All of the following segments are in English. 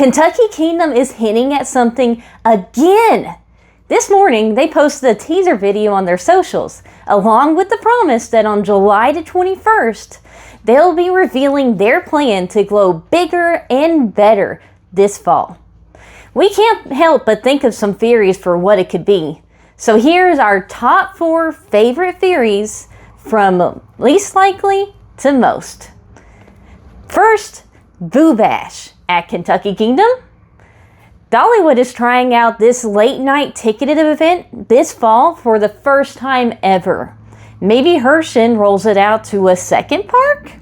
Kentucky Kingdom is hinting at something again. This morning, they posted a teaser video on their socials, along with the promise that on July the 21st, they'll be revealing their plan to glow bigger and better this fall. We can't help but think of some theories for what it could be. So here's our top 4 favorite theories from least likely to most. First, Boo Bash at Kentucky Kingdom. Dollywood is trying out this late night ticketed event this fall for the first time ever. Maybe Herschend rolls it out to a second park?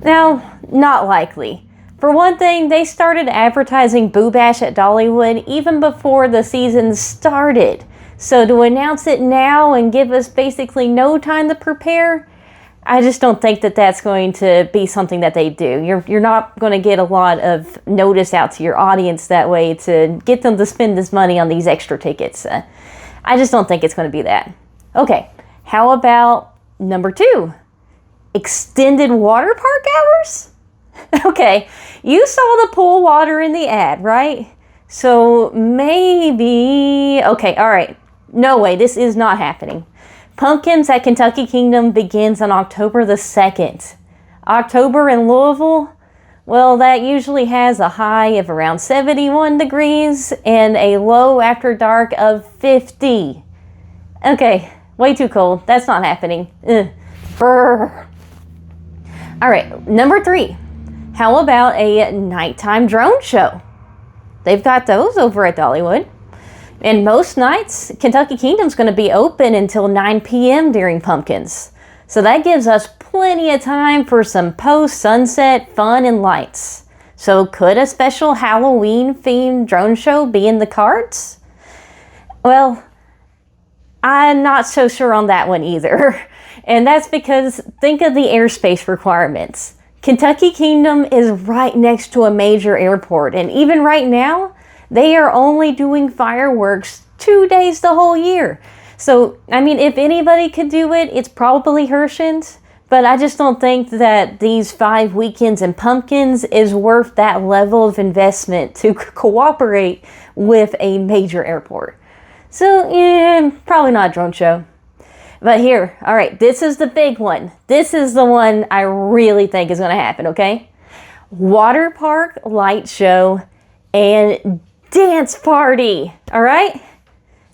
Now, not likely. For one thing, they started advertising Boo Bash at Dollywood even before the season started. So to announce it now and give us basically no time to prepare, I just don't think that that's going to be something that they do. You're not going to get a lot of notice out to your audience that way to get them to spend this money on these extra tickets. I just don't think it's going to be that. Okay, how about number 2? Extended water park hours? Okay, you saw the pool water in the ad, right? So maybe... Okay, all right. No way, this is not happening. Pumpkins at Kentucky Kingdom begins on October the 2nd. October in Louisville, well, that usually has a high of around 71 degrees and a low after dark of 50. Okay, way too cold. That's not happening. Ugh. Brr. All right, number 3. How about a nighttime drone show? They've got those over at Dollywood. And most nights, Kentucky Kingdom's going to be open until 9 p.m. during Pumpkins. So that gives us plenty of time for some post-sunset fun and lights. So could a special Halloween-themed drone show be in the cards? Well, I'm not so sure on that one either. And that's because think of the airspace requirements. Kentucky Kingdom is right next to a major airport. And even right now, they are only doing fireworks 2 days the whole year. So, I mean, if anybody could do it, it's probably Herschend. But I just don't think that these 5 weekends in Pumpkins is worth that level of investment to cooperate with a major airport. So, yeah, probably not a drone show. But here, all right, this is the big one. This is the one I really think is going to happen, okay? Water park light show and dance party, all right?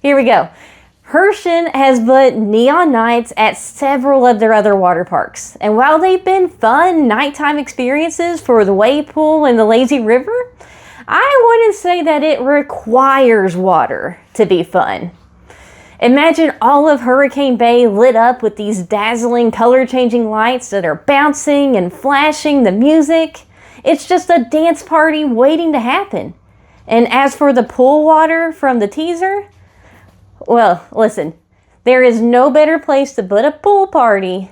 Here we go. Herschend has put neon nights at several of their other water parks. And while they've been fun nighttime experiences for the wave pool and the lazy river, I wouldn't say that it requires water to be fun. Imagine all of Hurricane Bay lit up with these dazzling color-changing lights that are bouncing and flashing the music. It's just a dance party waiting to happen. And as for the pool water from the teaser, well, listen, there is no better place to put a pool party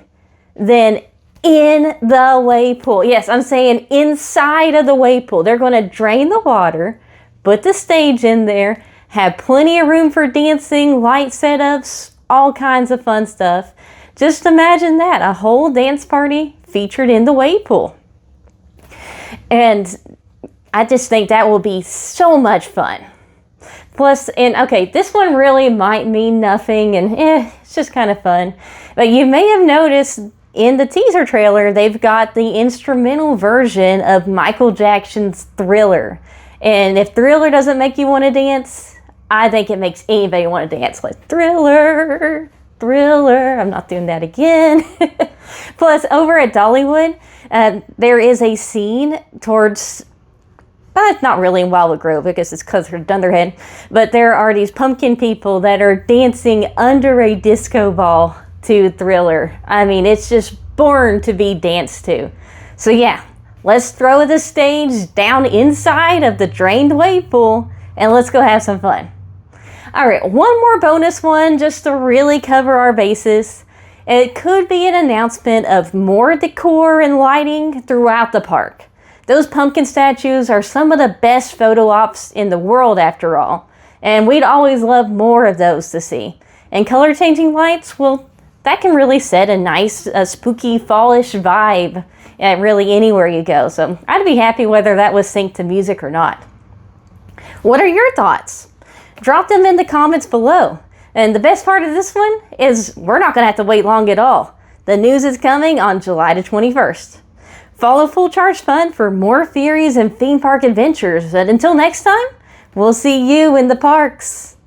than in the wave pool. Yes, I'm saying inside of the wave pool. They're going to drain the water, put the stage in there, have plenty of room for dancing, light setups, all kinds of fun stuff. Just imagine that, a whole dance party featured in the wave pool. And I just think that will be so much fun. Plus, and okay, this one really might mean nothing and it's just kind of fun. But you may have noticed in the teaser trailer, they've got the instrumental version of Michael Jackson's Thriller. And if Thriller doesn't make you want to dance, I think it makes anybody want to dance. Like, Thriller, Thriller, I'm not doing that again. Plus, over at Dollywood, there is a scene towards... not really in Wildwood Grove because it's because they're Dunderhead, but there are these pumpkin people that are dancing under a disco ball to Thriller. I mean, it's just born to be danced to. So yeah, let's throw the stage down inside of the drained wave pool and let's go have some fun. All right, one more bonus one just to really cover our bases. It could be an announcement of more decor and lighting throughout the park. Those pumpkin statues are some of the best photo ops in the world after all. And we'd always love more of those to see. And color changing lights, well, that can really set a nice spooky fallish vibe really anywhere you go. So I'd be happy whether that was synced to music or not. What are your thoughts? Drop them in the comments below. And the best part of this one is we're not going to have to wait long at all. The news is coming on July the 21st. Follow Full Charge Fun for more theories and theme park adventures. And until next time, we'll see you in the parks.